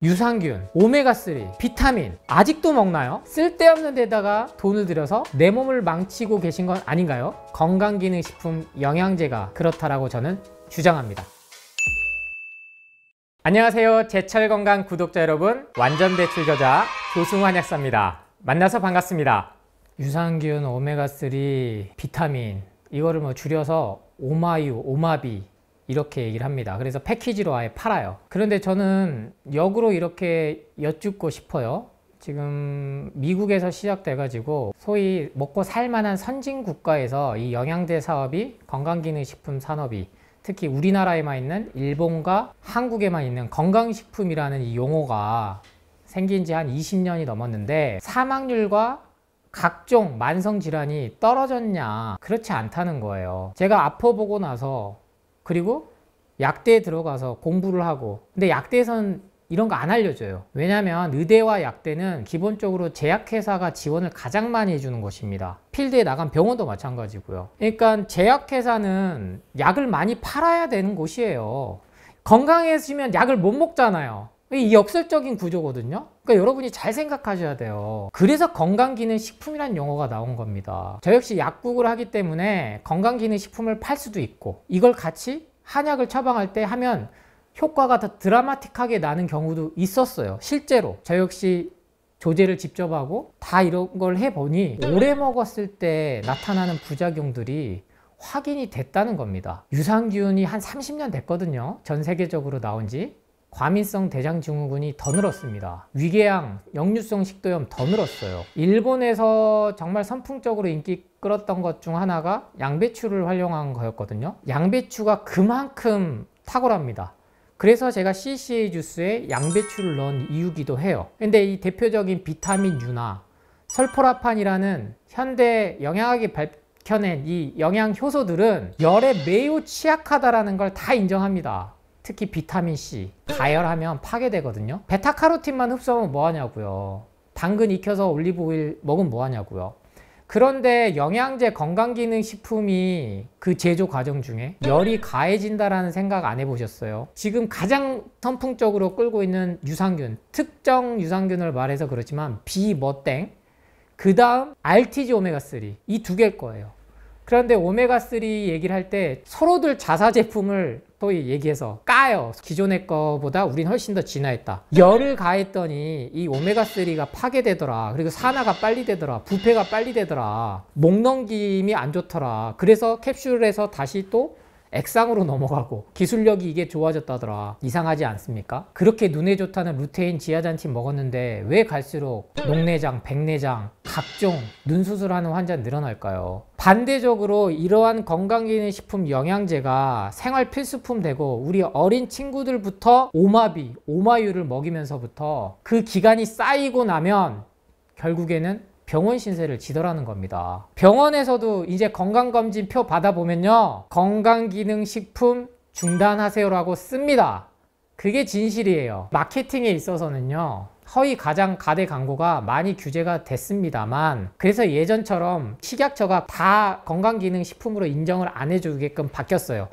유산균, 오메가3, 비타민 아직도 먹나요? 쓸데없는 데다가 돈을 들여서 내 몸을 망치고 계신 건 아닌가요? 건강기능식품 영양제가 그렇다라고 저는 주장합니다. 안녕하세요, 제철건강 구독자 여러분, 완전배출 저자 조승환 약사입니다. 만나서 반갑습니다. 유산균, 오메가3, 비타민 이거를 뭐 줄여서 오마유, 오마비 이렇게 얘기를 합니다. 그래서 패키지로 아예 팔아요. 그런데 저는 역으로 이렇게 여쭙고 싶어요. 지금 미국에서 시작돼 가지고 소위 먹고 살만한 선진 국가에서 이 영양제 사업이, 건강기능식품 산업이, 특히 우리나라에만 있는 일본과 한국에만 있는 건강식품이라는 이 용어가 생긴 지 한 20년이 넘었는데 사망률과 각종 만성질환이 떨어졌냐? 그렇지 않다는 거예요. 제가 아파보고 나서, 그리고 약대에 들어가서 공부를 하고, 근데 약대에서는 이런 거 안 알려줘요. 왜냐면 의대와 약대는 기본적으로 제약회사가 지원을 가장 많이 해주는 곳입니다. 필드에 나간 병원도 마찬가지고요. 그러니까 제약회사는 약을 많이 팔아야 되는 곳이에요. 건강해지면 약을 못 먹잖아요. 이 역설적인 구조거든요. 그러니까 여러분이 잘 생각하셔야 돼요. 그래서 건강기능식품이라는 용어가 나온 겁니다. 저 역시 약국을 하기 때문에 건강기능식품을 팔 수도 있고, 이걸 같이 한약을 처방할 때 하면 효과가 더 드라마틱하게 나는 경우도 있었어요. 실제로 저 역시 조제를 직접 하고 다 이런 걸 해보니 오래 먹었을 때 나타나는 부작용들이 확인이 됐다는 겁니다. 유산균이 한 30년 됐거든요. 전 세계적으로 나온 지. 과민성 대장증후군이 더 늘었습니다. 위궤양, 역류성 식도염 더 늘었어요. 일본에서 정말 선풍적으로 인기 끌었던 것 중 하나가 양배추를 활용한 거였거든요. 양배추가 그만큼 탁월합니다. 그래서 제가 CCA 주스에 양배추를 넣은 이유기도 해요. 근데 이 대표적인 비타민 U나 설포라판이라는 현대 영양학이 밝혀낸 이 영양 효소들은 열에 매우 취약하다는 걸 다 인정합니다. 특히 비타민C, 가열하면 파괴되거든요. 베타카로틴만 흡수하면 뭐하냐고요. 당근 익혀서 올리브오일 먹으면 뭐하냐고요. 그런데 영양제, 건강기능식품이 그 제조 과정 중에 열이 가해진다라는 생각 안 해보셨어요? 지금 가장 선풍적으로 끌고 있는 유산균, 특정 유산균을 말해서 그렇지만 비머땡, 그 다음 RTG 오메가3, 이 두 개일 거예요. 그런데 오메가3 얘기를 할 때 서로들 자사 제품을 또 얘기해서 까요. 기존의 거보다 우린 훨씬 더 진화했다. 열을 가했더니 이 오메가3가 파괴되더라. 그리고 산화가 빨리 되더라. 부패가 빨리 되더라. 목 넘김이 안 좋더라. 그래서 캡슐에서 다시 또 액상으로 넘어가고 기술력이 이게 좋아졌다더라. 이상하지 않습니까? 그렇게 눈에 좋다는 루테인 지아잔틴 먹었는데 왜 갈수록 녹내장, 백내장, 각종 눈 수술하는 환자 늘어날까요? 반대적으로 이러한 건강기능식품 영양제가 생활 필수품 되고 우리 어린 친구들부터 오마비, 오마유를 먹이면서부터 그 기간이 쌓이고 나면 결국에는 병원 신세를 지더라는 겁니다. 병원에서도 이제 건강검진표 받아보면요, 건강기능식품 중단하세요라고 씁니다. 그게 진실이에요. 마케팅에 있어서는요, 허위 가장 가대 광고가 많이 규제가 됐습니다만, 그래서 예전처럼 식약처가 다 건강기능식품으로 인정을 안 해주게끔 바뀌었어요.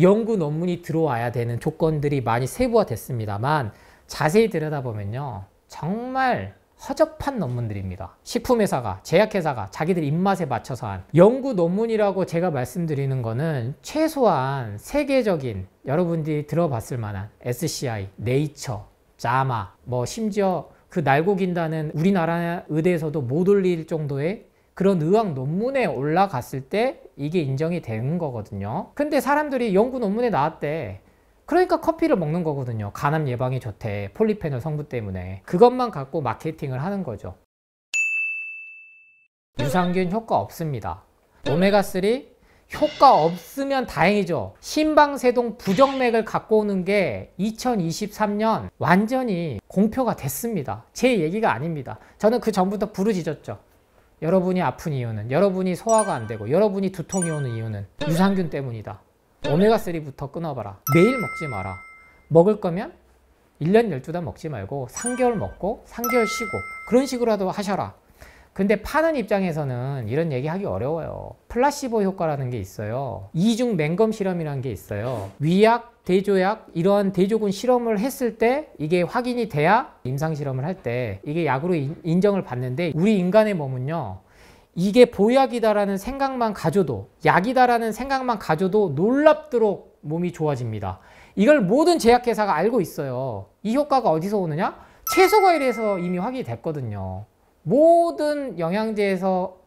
연구 논문이 들어와야 되는 조건들이 많이 세부화됐습니다만, 자세히 들여다보면요, 정말 허접한 논문들입니다. 식품회사가, 제약회사가 자기들 입맛에 맞춰서 한 연구 논문이라고 제가 말씀드리는 거는 최소한 세계적인, 여러분들이 들어봤을 만한 SCI, 네이처, 자마, 뭐 심지어 그 날고 긴다는 우리나라 의대에서도 못 올릴 정도의 그런 의학 논문에 올라갔을 때 이게 인정이 되는 거거든요. 근데 사람들이 연구 논문에 나왔대. 그러니까 커피를 먹는 거거든요. 간암 예방에 좋대. 폴리페놀 성분 때문에. 그것만 갖고 마케팅을 하는 거죠. 유산균 효과 없습니다. 오메가3 효과 없으면 다행이죠. 심방세동 부정맥을 갖고 오는 게 2023년 완전히 공표가 됐습니다. 제 얘기가 아닙니다. 저는 그 전부터 부르짖었죠. 여러분이 아픈 이유는, 여러분이 소화가 안 되고, 여러분이 두통이 오는 이유는 유산균 때문이다. 오메가3부터 끊어봐라. 매일 먹지 마라. 먹을 거면 1년 12달 먹지 말고 3개월 먹고 3개월 쉬고 그런 식으로라도 하셔라. 근데 파는 입장에서는 이런 얘기 하기 어려워요. 플라시보 효과라는 게 있어요. 이중 맹검 실험이라는 게 있어요. 위약, 대조약 이런 대조군 실험을 했을 때 이게 확인이 돼야 임상 실험을 할 때 이게 약으로 인정을 받는데, 우리 인간의 몸은요, 이게 보약이다라는 생각만 가져도, 약이다라는 생각만 가져도 놀랍도록 몸이 좋아집니다. 이걸 모든 제약회사가 알고 있어요. 이 효과가 어디서 오느냐? 채소과일에서 이미 확인이 됐거든요. 모든 영양제에서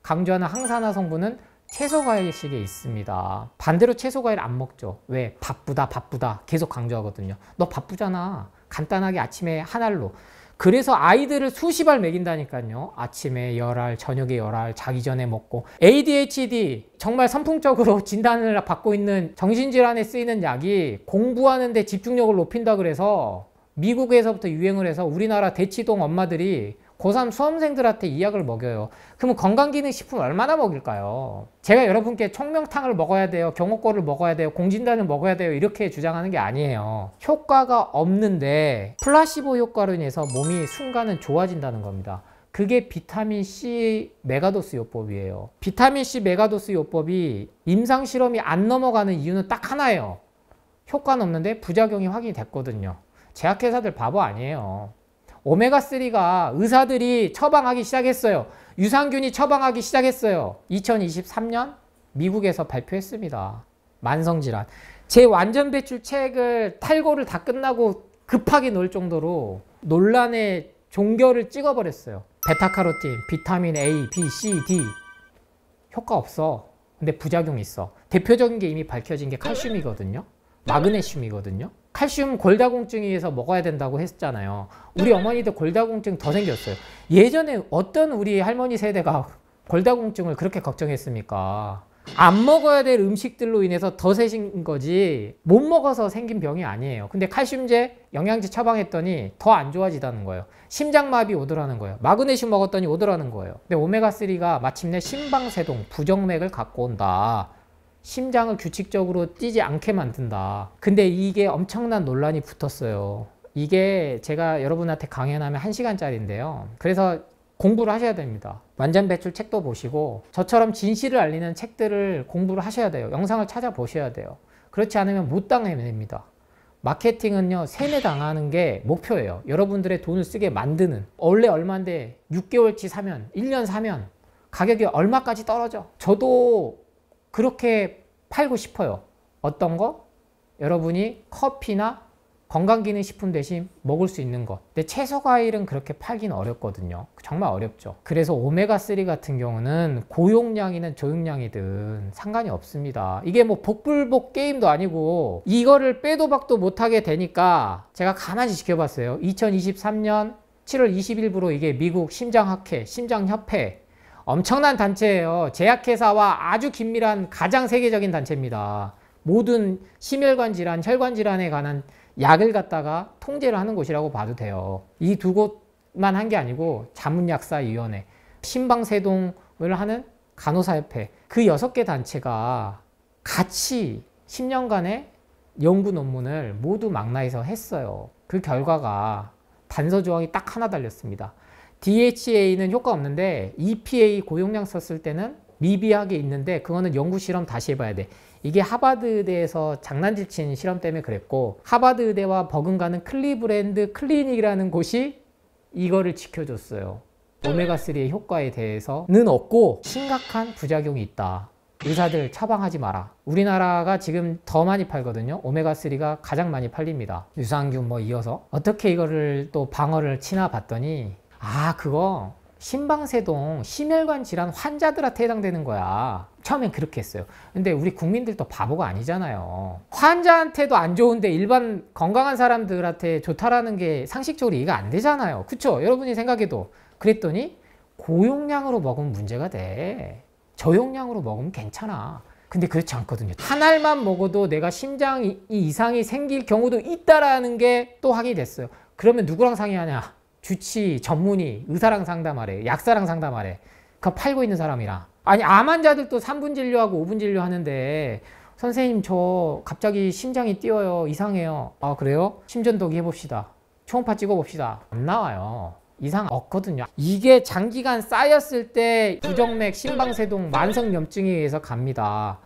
강조하는 항산화 성분은 채소과일식에 있습니다. 반대로 채소과일 안 먹죠. 왜? 바쁘다 계속 강조하거든요. 너 바쁘잖아. 간단하게 아침에 한 알로. 그래서 아이들을 수십 알 먹인다니까요. 아침에 10알, 저녁에 10알, 자기 전에 먹고. ADHD 정말 선풍적으로 진단을 받고 있는 정신질환에 쓰이는 약이 공부하는 데 집중력을 높인다 그래서 미국에서부터 유행을 해서 우리나라 대치동 엄마들이 고3 수험생들한테 이 약을 먹여요. 그러면 건강기능식품 얼마나 먹일까요? 제가 여러분께 총명탕을 먹어야 돼요, 경호골을 먹어야 돼요, 공진단을 먹어야 돼요 이렇게 주장하는 게 아니에요. 효과가 없는데 플라시보 효과로 인해서 몸이 순간은 좋아진다는 겁니다. 그게 비타민C 메가도스 요법이에요. 비타민C 메가도스 요법이 임상실험이 안 넘어가는 이유는 딱 하나예요. 효과는 없는데 부작용이 확인이 됐거든요. 제약회사들 바보 아니에요. 오메가3가 의사들이 처방하기 시작했어요. 유산균이 처방하기 시작했어요. 2023년 미국에서 발표했습니다. 만성질환. 제 완전 배출 책을 탈고를 다 끝나고 급하게 놓을 정도로 논란의 종결을 찍어버렸어요. 베타카로틴, 비타민 A, B, C, D 효과 없어. 근데 부작용이 있어. 대표적인 게 이미 밝혀진 게 칼슘이거든요. 마그네슘이거든요. 칼슘 골다공증에 의해서 먹어야 된다고 했잖아요. 우리 어머니도 골다공증 더 생겼어요. 예전에 어떤 우리 할머니 세대가 골다공증을 그렇게 걱정했습니까? 안 먹어야 될 음식들로 인해서 더 세신 거지 못 먹어서 생긴 병이 아니에요. 근데 칼슘제, 영양제 처방했더니 더 안 좋아지다는 거예요. 심장마비 오더라는 거예요. 마그네슘 먹었더니 오더라는 거예요. 근데 오메가3가 마침내 심방세동, 부정맥을 갖고 온다. 심장을 규칙적으로 뛰지 않게 만든다. 근데 이게 엄청난 논란이 붙었어요. 이게 제가 여러분한테 강연하면 1시간짜리인데요. 그래서 공부를 하셔야 됩니다. 완전 배출 책도 보시고 저처럼 진실을 알리는 책들을 공부를 하셔야 돼요. 영상을 찾아보셔야 돼요. 그렇지 않으면 못 당해냅니다. 마케팅은요, 세뇌당하는 게 목표예요. 여러분들의 돈을 쓰게 만드는. 원래 얼마인데 6개월치 사면, 1년 사면 가격이 얼마까지 떨어져. 저도 그렇게 팔고 싶어요. 어떤 거? 여러분이 커피나 건강기능식품 대신 먹을 수 있는 것. 근데 채소과일은 그렇게 팔기는 어렵거든요. 정말 어렵죠. 그래서 오메가3 같은 경우는 고용량이든 저용량이든 상관이 없습니다. 이게 뭐 복불복 게임도 아니고 이거를 빼도 박도 못하게 되니까 제가 가만히 지켜봤어요. 2023년 7월 20일부로 이게 미국 심장학회, 심장협회 엄청난 단체예요. 제약회사와 아주 긴밀한 가장 세계적인 단체입니다. 모든 심혈관 질환, 혈관 질환에 관한 약을 갖다가 통제를 하는 곳이라고 봐도 돼요. 이 두 곳만 한 게 아니고 자문약사위원회, 심방세동을 하는 간호사협회, 그 6개 단체가 같이 10년간의 연구 논문을 모두 망라해서 했어요. 그 결과가 단서 조항이 딱 하나 달렸습니다. DHA는 효과 없는데 EPA 고용량 썼을 때는 미비하게 있는데 그거는 연구 실험 다시 해봐야 돼. 이게 하버드대에서 장난질 친 실험 때문에 그랬고, 하버드대와 버금가는 클리브랜드 클리닉이라는 곳이 이거를 지켜줬어요. 오메가3의 효과에 대해서는 없고 심각한 부작용이 있다. 의사들 처방하지 마라. 우리나라가 지금 더 많이 팔거든요. 오메가3가 가장 많이 팔립니다. 유산균 뭐 이어서. 어떻게 이거를 또 방어를 치나 봤더니 그거 심방세동 심혈관 질환 환자들한테 해당되는 거야. 처음엔 그렇게 했어요. 근데 우리 국민들도 바보가 아니잖아요. 환자한테도 안 좋은데 일반 건강한 사람들한테 좋다라는 게 상식적으로 이해가 안 되잖아요. 그쵸? 여러분이 생각해도. 그랬더니 고용량으로 먹으면 문제가 돼. 저용량으로 먹으면 괜찮아. 근데 그렇지 않거든요. 한 알만 먹어도 내가 심장 이상이 생길 경우도 있다라는 게 또 확인이 됐어요. 그러면 누구랑 상의하냐? 주치, 전문의, 의사랑 상담하래. 약사랑 상담하래. 그거 팔고 있는 사람이랑. 아니, 암 환자들도 3분 진료하고 5분 진료하는데 선생님 저 갑자기 심장이 뛰어요. 이상해요. 아 그래요? 심전도기 해봅시다. 초음파 찍어봅시다. 안 나와요. 이상 없거든요. 이게 장기간 쌓였을 때 부정맥, 심방세동, 만성염증에 의해서 갑니다.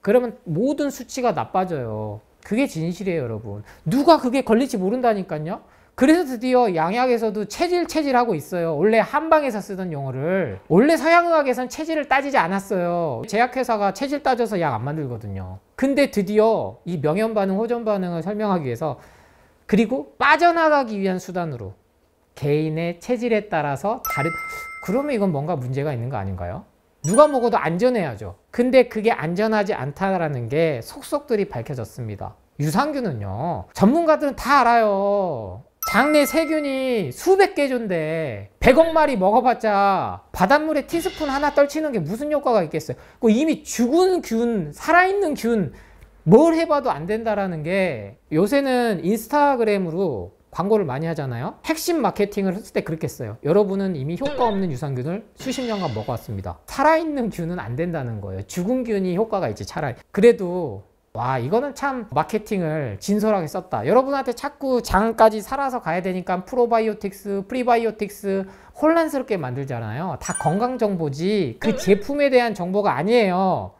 그러면 모든 수치가 나빠져요. 그게 진실이에요, 여러분. 누가 그게 걸릴지 모른다니까요. 그래서 드디어 양약에서도 체질하고 있어요. 원래 한방에서 쓰던 용어를. 원래 서양의학에선 체질을 따지지 않았어요. 제약회사가 체질 따져서 약 안 만들거든요. 근데 드디어 이 명현반응, 호전반응을 설명하기 위해서, 그리고 빠져나가기 위한 수단으로 개인의 체질에 따라서 그러면 이건 뭔가 문제가 있는 거 아닌가요? 누가 먹어도 안전해야죠. 근데 그게 안전하지 않다라는 게 속속들이 밝혀졌습니다. 유산균은요, 전문가들은 다 알아요. 장내 세균이 수백 개조인데 100억 마리 먹어봤자 바닷물에 티스푼 하나 떨치는 게 무슨 효과가 있겠어요? 이미 죽은 균, 살아있는 균, 뭘 해봐도 안 된다라는 게, 요새는 인스타그램으로 광고를 많이 하잖아요. 핵심 마케팅을 했을 때 그렇게 써요. 여러분은 이미 효과 없는 유산균을 수십 년간 먹어왔습니다. 살아있는 균은 안 된다는 거예요. 죽은 균이 효과가 있지, 차라리. 그래도 와, 이거는 참 마케팅을 진솔하게 썼다. 여러분한테 자꾸 장까지 살아서 가야 되니까 프로바이오틱스, 프리바이오틱스 혼란스럽게 만들잖아요. 다 건강 정보지 그 제품에 대한 정보가 아니에요.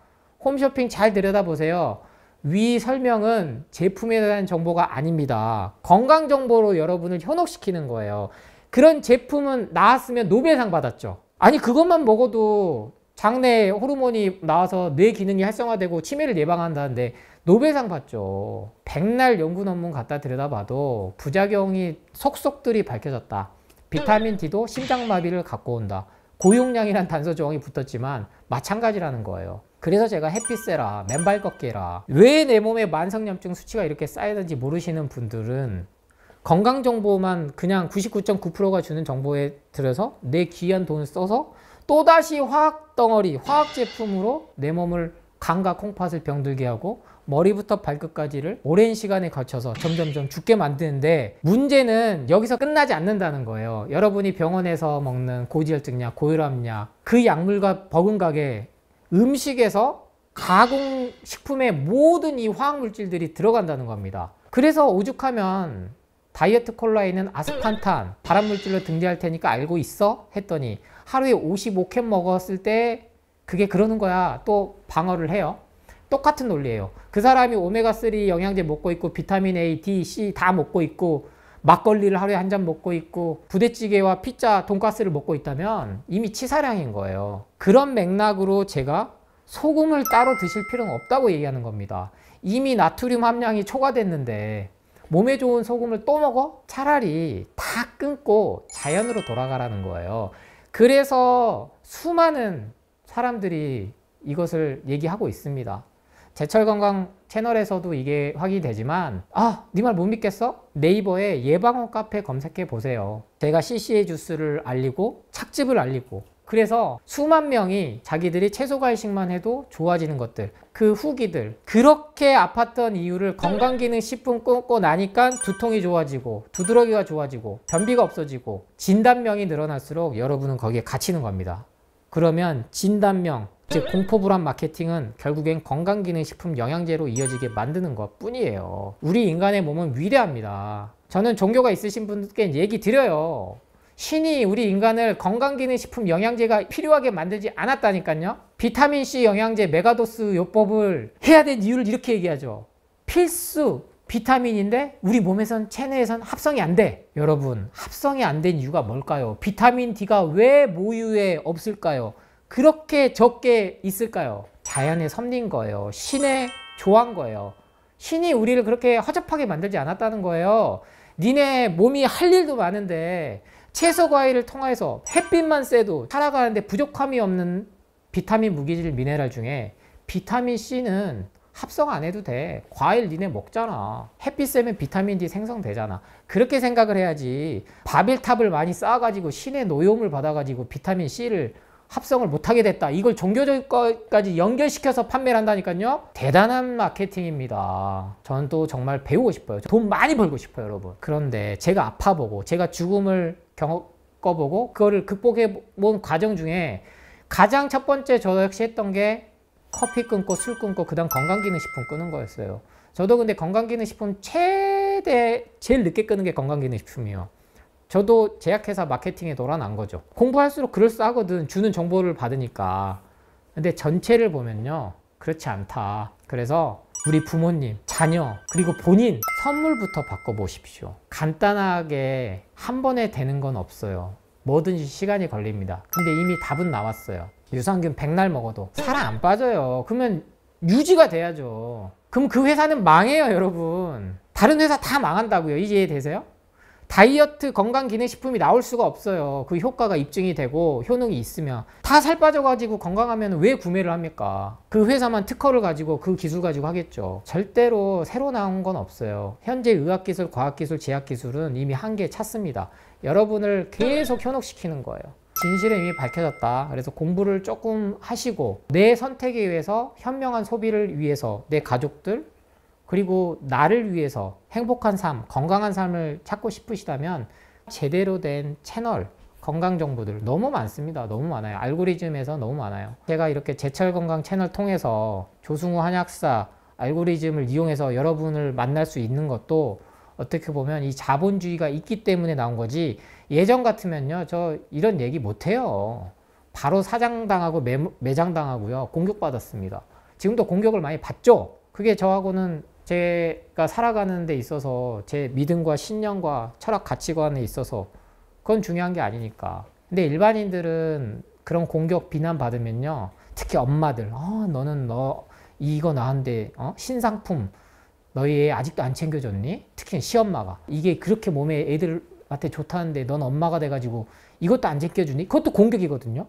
홈쇼핑 잘 들여다보세요. 위 설명은 제품에 대한 정보가 아닙니다. 건강 정보로 여러분을 현혹시키는 거예요. 그런 제품은 나왔으면 노벨상 받았죠. 아니, 그것만 먹어도 장내 호르몬이 나와서 뇌 기능이 활성화되고 치매를 예방한다는데 노벨상 받죠. 백날 연구 논문 갖다 들여다봐도 부작용이 속속들이 밝혀졌다. 비타민 D도 심장마비를 갖고 온다. 고용량이란 단서 조항이 붙었지만 마찬가지라는 거예요. 그래서 제가 햇빛 쐬라, 맨발 걷기 해라. 왜 내 몸에 만성염증 수치가 이렇게 쌓이는지 모르시는 분들은 건강정보만 그냥 99.9%가 주는 정보에 들어서 내 귀한 돈을 써서 또다시 화학덩어리, 화학제품으로 내 몸을 간과 콩팥을 병들게 하고 머리부터 발끝까지를 오랜 시간에 걸쳐서 점점점 죽게 만드는데, 문제는 여기서 끝나지 않는다는 거예요. 여러분이 병원에서 먹는 고지혈증약, 고혈압약, 그 약물과 버금가게 음식에서 가공식품의 모든 이 화학물질들이 들어간다는 겁니다. 그래서 오죽하면 다이어트 콜라에 있는 아스판탄, 발암물질로 등재할 테니까 알고 있어? 했더니 하루에 55캔 먹었을 때 그게 그러는 거야. 또 방어를 해요. 똑같은 논리예요. 그 사람이 오메가3 영양제 먹고 있고 비타민 A, D, C 다 먹고 있고 막걸리를 하루에 한 잔 먹고 있고 부대찌개와 피자, 돈가스를 먹고 있다면 이미 치사량인 거예요. 그런 맥락으로 제가 소금을 따로 드실 필요는 없다고 얘기하는 겁니다. 이미 나트륨 함량이 초과됐는데 몸에 좋은 소금을 또 먹어? 차라리 다 끊고 자연으로 돌아가라는 거예요. 그래서 수많은 사람들이 이것을 얘기하고 있습니다. 제철건강 채널에서도 이게 확인이 되지만, 네 말 못 믿겠어? 네이버에 예방원 카페 검색해 보세요. 제가 CCA 주스를 알리고 착즙을 알리고, 그래서 수만 명이 자기들이 채소과일식만 해도 좋아지는 것들, 그 후기들, 그렇게 아팠던 이유를 건강기능식품 끊고 나니까 두통이 좋아지고 두드러기가 좋아지고 변비가 없어지고 진단명이 늘어날수록 여러분은 거기에 갇히는 겁니다. 그러면 진단명, 즉 공포불안 마케팅은 결국엔 건강기능식품 영양제로 이어지게 만드는 것 뿐이에요. 우리 인간의 몸은 위대합니다. 저는 종교가 있으신 분들께 얘기 드려요. 신이 우리 인간을 건강기능식품 영양제가 필요하게 만들지 않았다니까요. 비타민C 영양제 메가도스 요법을 해야 된 이유를 이렇게 얘기하죠. 필수 비타민인데 우리 몸에선 체내에선 합성이 안 돼. 여러분, 합성이 안 된 이유가 뭘까요? 비타민 D가 왜 모유에 없을까요? 그렇게 적게 있을까요? 자연의 섭리인 거예요. 신의 조한 거예요. 신이 우리를 그렇게 허접하게 만들지 않았다는 거예요. 니네 몸이 할 일도 많은데 채소 과일을 통해서 햇빛만 쐬도 살아가는데 부족함이 없는 비타민, 무기질, 미네랄 중에 비타민 C는 합성 안 해도 돼. 과일 니네 먹잖아. 햇빛 쐬면 비타민 D 생성되잖아. 그렇게 생각을 해야지. 바벨탑을 많이 쌓아가지고 신의 노여움을 받아가지고 비타민 C를 합성을 못하게 됐다. 이걸 종교적 것까지 연결시켜서 판매를 한다니까요. 대단한 마케팅입니다. 저는 또 정말 배우고 싶어요. 돈 많이 벌고 싶어요, 여러분. 그런데 제가 아파보고 제가 죽음을 겪어보고 그거를 극복해 본 과정 중에 가장 첫 번째 저 역시 했던 게 커피 끊고 술 끊고 그 다음 건강기능식품 끊은 거였어요. 저도 근데 건강기능식품 제일 늦게 끊은 게 건강기능식품이에요. 저도 제약회사 마케팅에 놀아난 거죠. 공부할수록 그럴싸하거든. 주는 정보를 받으니까. 근데 전체를 보면요, 그렇지 않다. 그래서 우리 부모님, 자녀, 그리고 본인 선물부터 바꿔보십시오. 간단하게 한 번에 되는 건 없어요. 뭐든지 시간이 걸립니다. 근데 이미 답은 나왔어요. 유산균 백날 먹어도 살 안 빠져요. 그러면 유지가 돼야죠. 그럼 그 회사는 망해요, 여러분. 다른 회사 다 망한다고요. 이해되세요? 다이어트 건강기능식품이 나올 수가 없어요. 그 효과가 입증이 되고 효능이 있으면. 다 살 빠져가지고 건강하면 왜 구매를 합니까? 그 회사만 특허를 가지고 그 기술 가지고 하겠죠. 절대로 새로 나온 건 없어요. 현재 의학기술, 과학기술, 제약기술은 이미 한계에 찼습니다. 여러분을 계속 현혹시키는 거예요. 진실은 이미 밝혀졌다. 그래서 공부를 조금 하시고 내 선택에 의해서 현명한 소비를 위해서 내 가족들, 그리고 나를 위해서 행복한 삶, 건강한 삶을 찾고 싶으시다면 제대로 된 채널, 건강 정보들 너무 많습니다. 너무 많아요. 알고리즘에서 너무 많아요. 제가 이렇게 제철건강 채널 통해서 조승우 한약사 알고리즘을 이용해서 여러분을 만날 수 있는 것도 어떻게 보면 이 자본주의가 있기 때문에 나온 거지, 예전 같으면요, 저 이런 얘기 못해요. 바로 사장당하고 매장당하고요, 공격받았습니다. 지금도 공격을 많이 받죠. 그게 저하고는 제가 살아가는 데 있어서 제 믿음과 신념과 철학 가치관에 있어서 그건 중요한 게 아니니까. 근데 일반인들은 그런 공격 비난 받으면요, 특히 엄마들, 너는 이거 나한테 신상품 너희 애 아직도 안 챙겨줬니? 특히 시엄마가 이게 그렇게 몸에 애들한테 좋다는데 넌 엄마가 돼가지고 이것도 안 챙겨주니? 그것도 공격이거든요.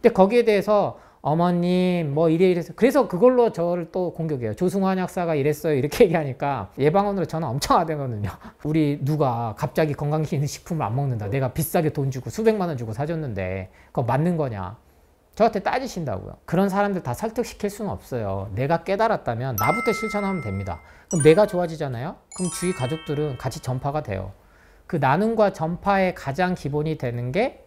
근데 거기에 대해서 어머님 뭐 이래서 그래서 그걸로 저를 또 공격해요. 조승우 한약사가 이랬어요 이렇게 얘기하니까 예방원으로 전화 엄청 하거든요. 우리 누가 갑자기 건강기능식품을 안 먹는다, 내가 비싸게 돈 주고 수백만 원 주고 사줬는데 그거 맞는 거냐, 저한테 따지신다고요. 그런 사람들 다 설득시킬 수는 없어요. 내가 깨달았다면 나부터 실천하면 됩니다. 그럼 내가 좋아지잖아요. 그럼 주위 가족들은 같이 전파가 돼요. 그 나눔과 전파의 가장 기본이 되는 게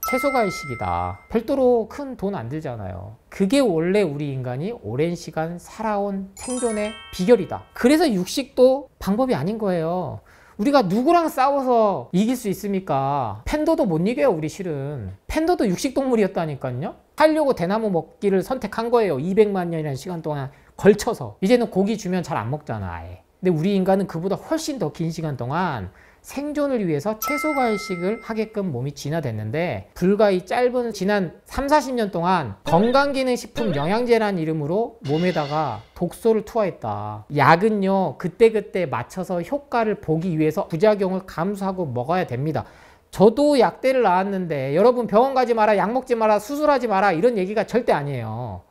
채소과일식이다. 별도로 큰 돈 안 들잖아요. 그게 원래 우리 인간이 오랜 시간 살아온 생존의 비결이다. 그래서 육식도 방법이 아닌 거예요. 우리가 누구랑 싸워서 이길 수 있습니까? 팬더도 못 이겨요. 우리 실은 팬더도 육식동물이었다니까요. 하려고 대나무 먹기를 선택한 거예요. 200만 년이라는 시간 동안 걸쳐서. 이제는 고기 주면 잘 안 먹잖아, 아예. 근데 우리 인간은 그보다 훨씬 더 긴 시간 동안 생존을 위해서 채소과일식을 하게끔 몸이 진화됐는데, 불과 이 짧은 지난 30-40년 동안 건강기능식품 영양제라는 이름으로 몸에다가 독소를 투하했다. 약은요, 그때그때 맞춰서 효과를 보기 위해서 부작용을 감수하고 먹어야 됩니다. 저도 약대를 나왔는데 여러분 병원 가지 마라, 약 먹지 마라, 수술하지 마라 이런 얘기가 절대 아니에요.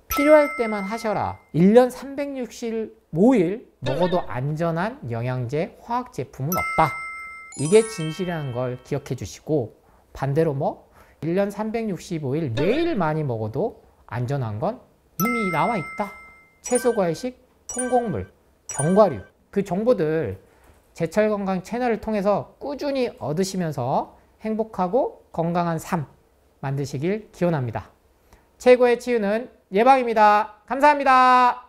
필요할 때만 하셔라. 1년 365일 먹어도 안전한 영양제, 화학 제품은 없다. 이게 진실이라는 걸 기억해 주시고, 반대로 1년 365일 매일 많이 먹어도 안전한 건 이미 나와 있다. 채소과일식, 통곡물, 견과류, 그 정보들 제철건강 채널을 통해서 꾸준히 얻으시면서 행복하고 건강한 삶 만드시길 기원합니다. 최고의 치유는 예방입니다. 감사합니다.